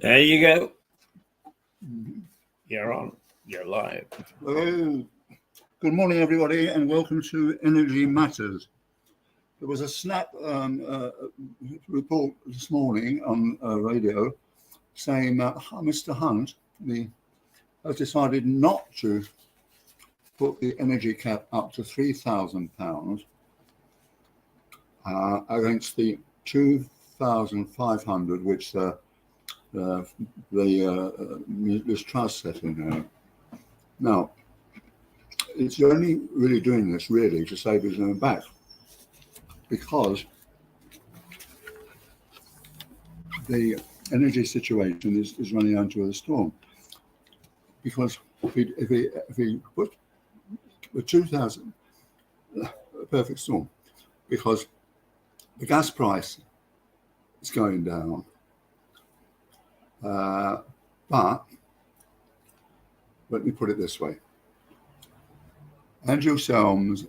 There you go. You're on. You're live. Hello. Good morning, everybody, and welcome to Energy Matters. There was a snap report this morning on radio saying that Mr. Hunt has decided not to put the energy cap up to £3,000 against the 2,500 which this trust set in there. Now, it's only really doing this really to save his own back, because the energy situation is running onto a storm. Because if he put the 2,000, a perfect storm, because the gas price is going down. But let me put it this way. Andrew Selms,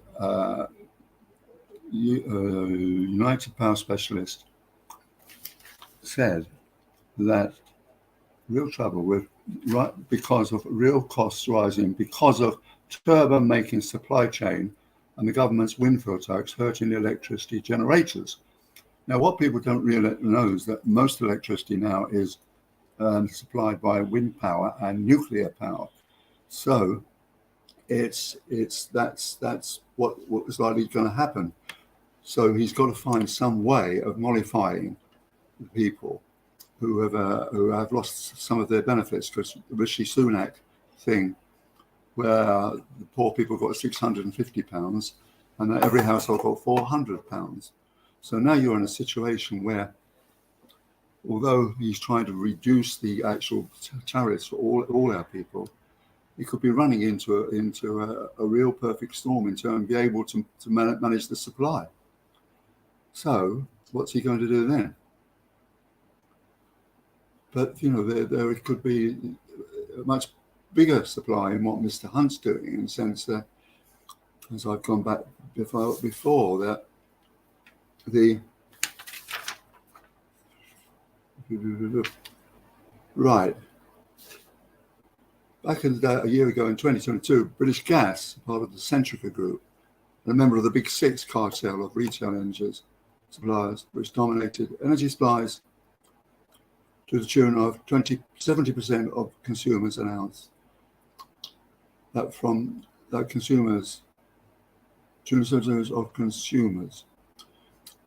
United Power Specialist, said that real trouble because of real costs rising, because of turbine making supply chain and the government's windfall tax hurting the electricity generators. Now, what people don't really know is that most electricity now is supplied by wind power and nuclear power. So that's what is likely going to happen. So he's got to find some way of mollifying the people who have lost some of their benefits. Because the Rishi Sunak thing, where the poor people got £650 and every household got £400. So now you're in a situation where, although he's trying to reduce the actual tariffs for all our people, he could be running into a real perfect storm in terms of being able to manage the supply. So what's he going to do then? But there could be a much bigger supply in what Mr. Hunt's doing, in the sense that, as I've gone back before, that right. Back in the day, a year ago in 2022, British Gas, part of the Centrica Group, and a member of the Big Six cartel of retail energy suppliers, which dominated energy supplies to the tune of 70% of consumers, announced that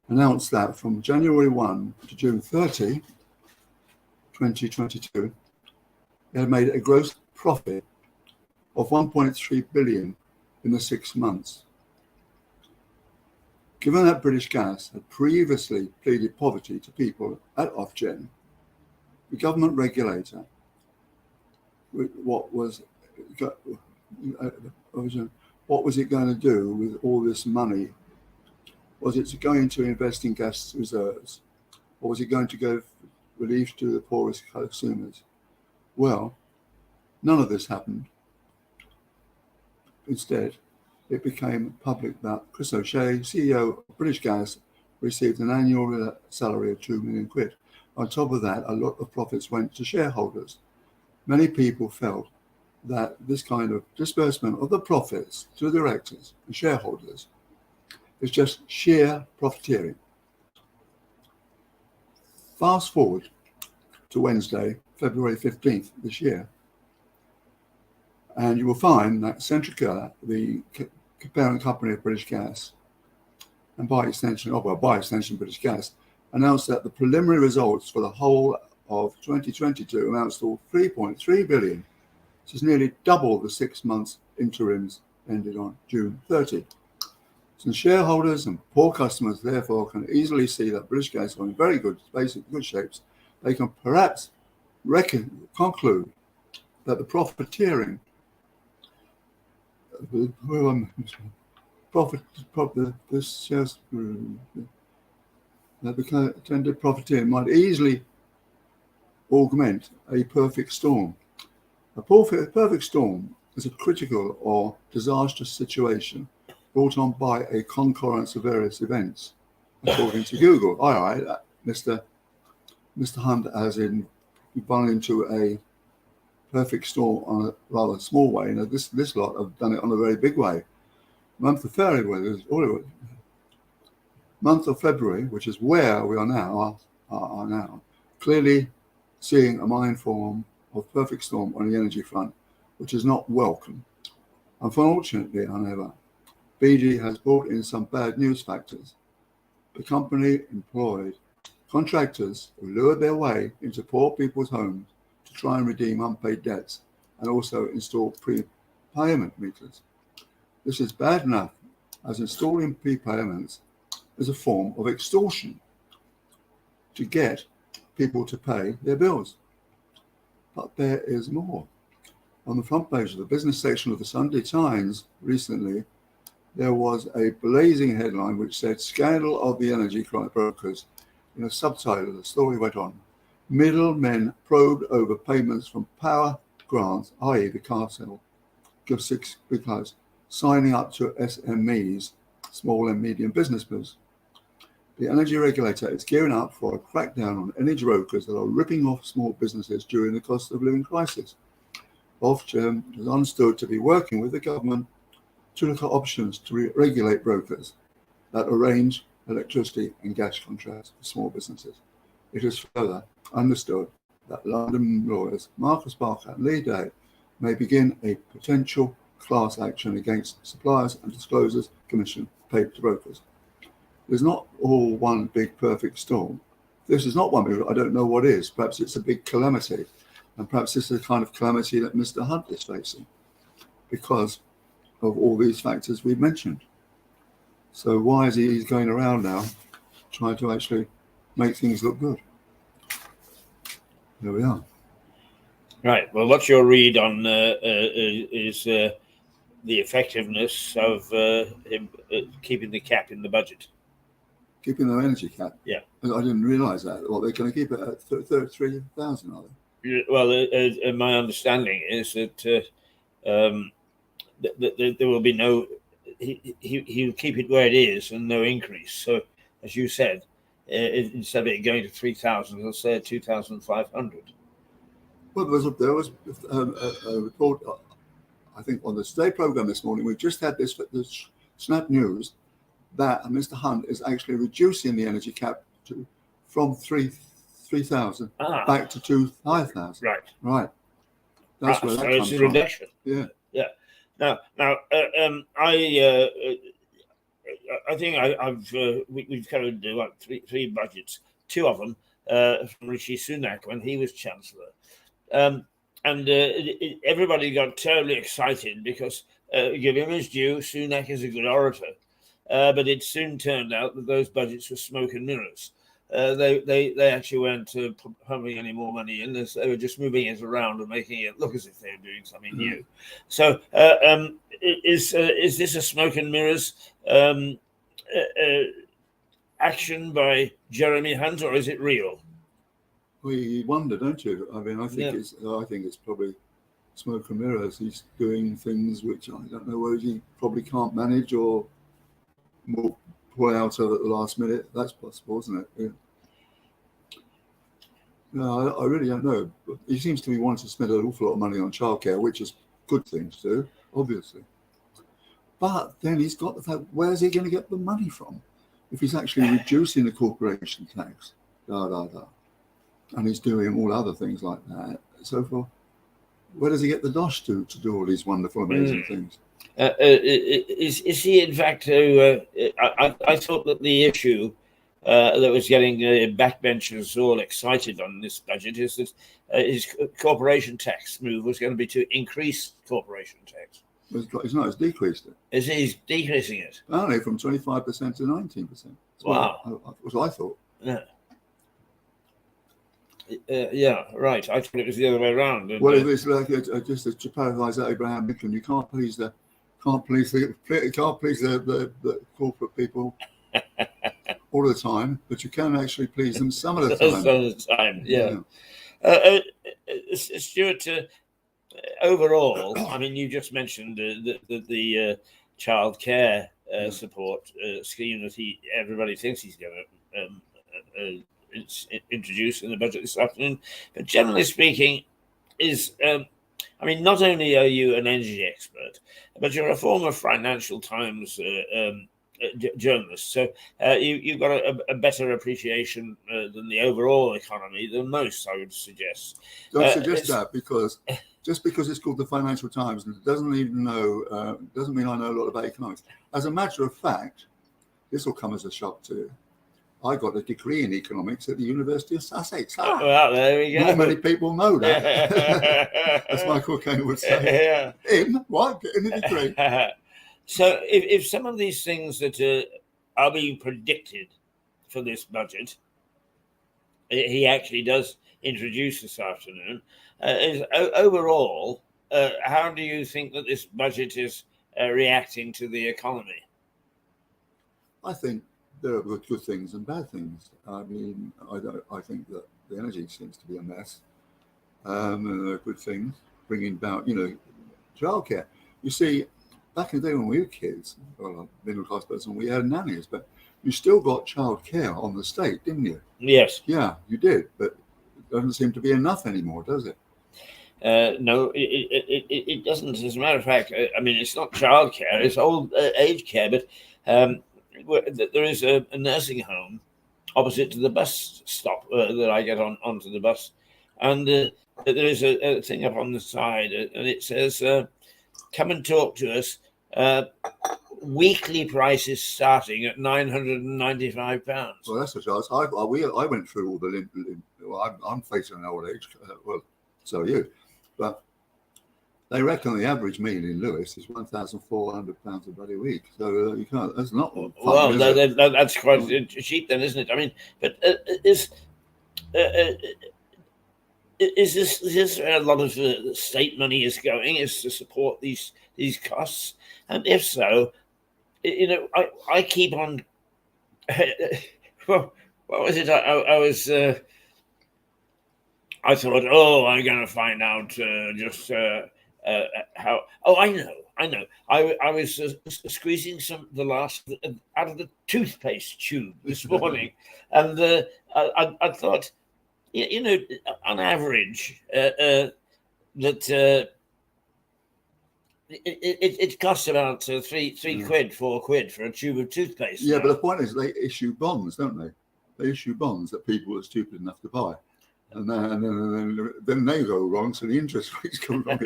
announced that from January 1 to June 30, 2022, they had made a gross profit of 1.3 billion in the 6 months. Given that British Gas had previously pleaded poverty to people at Ofgem, the government regulator, what was it going to do with all this money? Was it going to invest in gas reserves, or was it going to go relief to the poorest consumers? Well, none of this happened. Instead, it became public that Chris O'Shea, CEO of British Gas, received an annual salary of £2 million. On top of that, a lot of profits went to shareholders. Many people felt that this kind of disbursement of the profits to directors and shareholders is just sheer profiteering. Fast forward to Wednesday, February 15th this year, and you will find that Centrica, the parent company of British Gas, and by extension British Gas, announced that the preliminary results for the whole of 2022 amounts to 3.3 billion, which is nearly double the 6 months interims ended on June 30. Since shareholders and poor customers therefore can easily see that British Gas are in very good shapes, they can perhaps conclude that the profiteering the intended profiteering might easily augment a perfect storm. A perfect storm is a critical or disastrous situation brought on by a concurrence of various events, according to Google. All right, Mr. Hunt has we've run into a perfect storm on a rather small way. This lot have done it on a very big way. Month of February, which is where we are now, are now clearly seeing a mind form of perfect storm on the energy front, which is not welcome. Unfortunately, however, BG has brought in some bad news factors. The company employed contractors who lured their way into poor people's homes to try and redeem unpaid debts and also install prepayment meters. This is bad enough, as installing prepayments is a form of extortion to get people to pay their bills. But there is more. On the front page of the business section of the Sunday Times recently, there was a blazing headline which said, "Scandal of the energy brokers." In a subtitle, the story went on, "Middlemen probed over payments from power grants, i.e. the cartel, give 6 because signing up to SMEs, small and medium businesses. The energy regulator is gearing up for a crackdown on energy brokers that are ripping off small businesses during the cost of living crisis. Ofgem is understood to be working with the government to look at options to regulate brokers that arrange electricity and gas contracts for small businesses. It is further understood that London lawyers Marcus Barker and Lee Day may begin a potential class action against suppliers and disclosures commission paid to brokers. There's not all one big perfect storm. This is not one big, I don't know what is. Perhaps it's a big calamity. And perhaps this is the kind of calamity that Mr. Hunt is facing because of all these factors we've mentioned. So why is he's going around now trying to actually make things look good? There we are. Right. Well, what's your read on is the effectiveness of him keeping the cap in the budget? Keeping the energy cap? Yeah. I didn't realise that. Well, they're going to keep it at 33,000, are they? Well, my understanding is that there will be no. He'll keep it where it is and no increase. So, as you said, instead of it going to 3,000, he'll say 2,500. Well, there was a report, I think, on the Today programme this morning. We've just had this snap news that Mr. Hunt is actually reducing the energy cap from 3,000 back to 5,000. Right. That's where that so comes it's a from. reduction. Yeah. Now, I think we've covered three budgets, two of them from Rishi Sunak when he was Chancellor, and everybody got totally excited because give him his due, Sunak is a good orator, but it soon turned out that those budgets were smoke and mirrors. They actually weren't pumping any more money in. They were just moving it around and making it look as if they were doing something new. So is this a smoke and mirrors action by Jeremy Hunt, or is it real? Well, you wonder, don't you? I mean, I think it's probably smoke and mirrors. He's doing things which I don't know whether he probably can't manage or will pull out of at the last minute. That's possible, isn't it? Yeah. No, I really don't know. But he seems to be wanting to spend an awful lot of money on childcare, which is a good thing to do, obviously. But then he's got the fact, where's he going to get the money from? If he's actually reducing the corporation tax, and he's doing all other things like that, so forth, where does he get the dosh to do all these wonderful, amazing things? Is he in fact? I thought that the issue that was getting backbenchers all excited on this budget is that his corporation tax move was going to be to increase corporation tax. It's not. It's decreased it. Is he's decreasing it? Apparently, from 25% to 19%. Wow. That's what I thought. Yeah. Yeah, right. I thought it was the other way around. Well, it's like just to paraphrase Abraham Lincoln, you can't please the corporate people all the time, but you can actually please them some of the time. Some of the time, yeah. Stuart, overall, I mean, you just mentioned the child care support scheme that everybody thinks he's going to it's introduced in the budget this afternoon. But generally speaking, is not only are you an energy expert, but you're a former Financial Times journalist. So you've got a better appreciation than the overall economy than most, I would suggest. Don't suggest that, because just because it's called the Financial Times doesn't mean I know a lot about economics. As a matter of fact, this will come as a shock to you. I got a degree in economics at the University of Sussex. Well, there we go. Not many people know that. As Michael Caine would say. Yeah. Him? What? Getting a degree? So if some of these things that are being predicted for this budget, he actually does introduce this afternoon, is overall, how do you think that this budget is reacting to the economy? I think there are good things and bad things. I mean, I think that the energy seems to be a mess. And there are good things, bringing about, childcare. You see, back in the day when we were kids, well, middle class person, we had nannies, but you still got childcare on the state, didn't you? Yes. Yeah, you did, but it doesn't seem to be enough anymore, does it? No, it doesn't. As a matter of fact, it's not childcare; it's old age care. But there is a nursing home opposite to the bus stop that I get onto the bus, and there is a thing up on the side, and it says, "Come and talk to us. Weekly prices starting at £995." Well, that's a chance. I went through all the. I'm facing an old age. Well, so are you, but they reckon the average meal in Lewes is £1,400 a bloody week. So you can't. That's not. Well, that's quite cheap, then, isn't it? I mean, but is this where a lot of state money is going? Is to support these costs? And if so, I keep on. Well, what was it? I thought, I'm going to find out just how. Oh, I know. I was squeezing the last out of the toothpaste tube this morning, and I thought, on average, that it costs about three quid, 4 quid for a tube of toothpaste. Yeah, but the point is, they issue bonds, don't they? They issue bonds that people are stupid enough to buy. And then they go wrong, so the interest rates go wrong.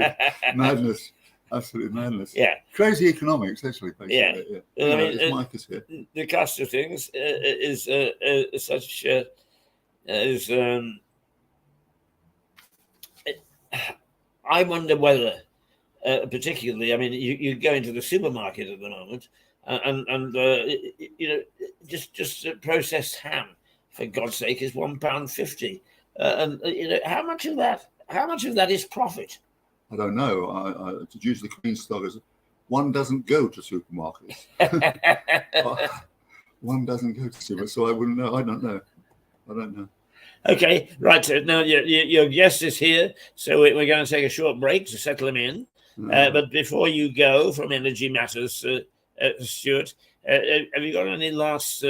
Madness, absolute madness. Yeah, crazy economics, actually. Basically. Yeah. Mike is here. The cost of things is such as I wonder whether, particularly, you go into the supermarket at the moment, and just processed ham, for God's sake, is £1.50. And how much of that is profit? I don't know. To use the Queen's slogans, one doesn't go to supermarkets. One doesn't go to supermarkets, so I wouldn't know. I don't know. Okay, right. So now your guest is here, so we're going to take a short break to settle him in. But before you go from Energy Matters, Stuart, have you got any last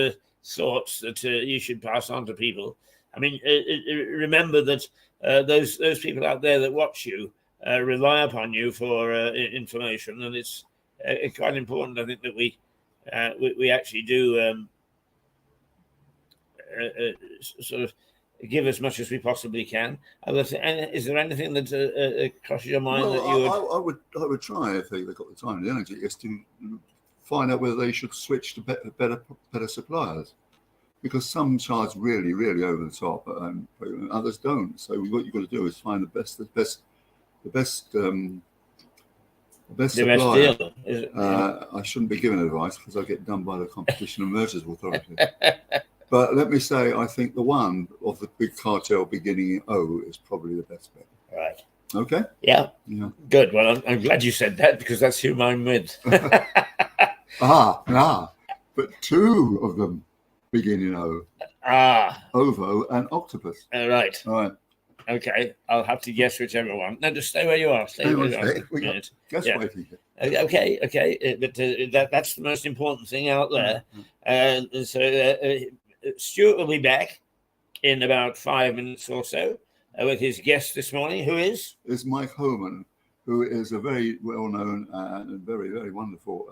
thoughts that you should pass on to people? Remember that those people out there that watch you rely upon you for information, and it's quite important, I think, that we actually do sort of give as much as we possibly can. Is there anything that crosses your mind that you would? I would try, if they've got the time and the energy, is to find out whether they should switch to better suppliers. Because some charge really, really over the top, and others don't. So what you've got to do is find the best supplier. Deal. I shouldn't be giving advice because I get done by the Competition and Mergers Authority. But let me say, I think the one of the big cartel beginning in O is probably the best bet. Right. Okay. Yeah. Good. Well, I'm glad you said that, because that's who I'm with. But two of them begin in O. Ovo and Octopus. Right. All right. Okay. I'll have to guess whichever one. No, just stay where you are. Stay where you are. Guess waiting. Okay. But that's the most important thing out there. So Stuart will be back in about 5 minutes or so with his guest this morning, who is Mike Homan, who is a very well-known and very, very wonderful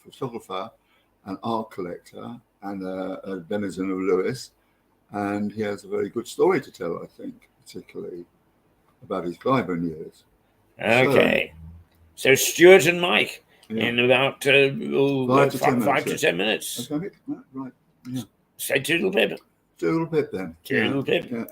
photographer and art collector and a denizen of Lewes. And he has a very good story to tell, I think, particularly about his Glyburn years. okay. So Stuart and Mike Yeah. in about 5 to 10 minutes. Okay, right. Yeah. Say toodle pip. Toodle pip then. Toodle pip. Yeah.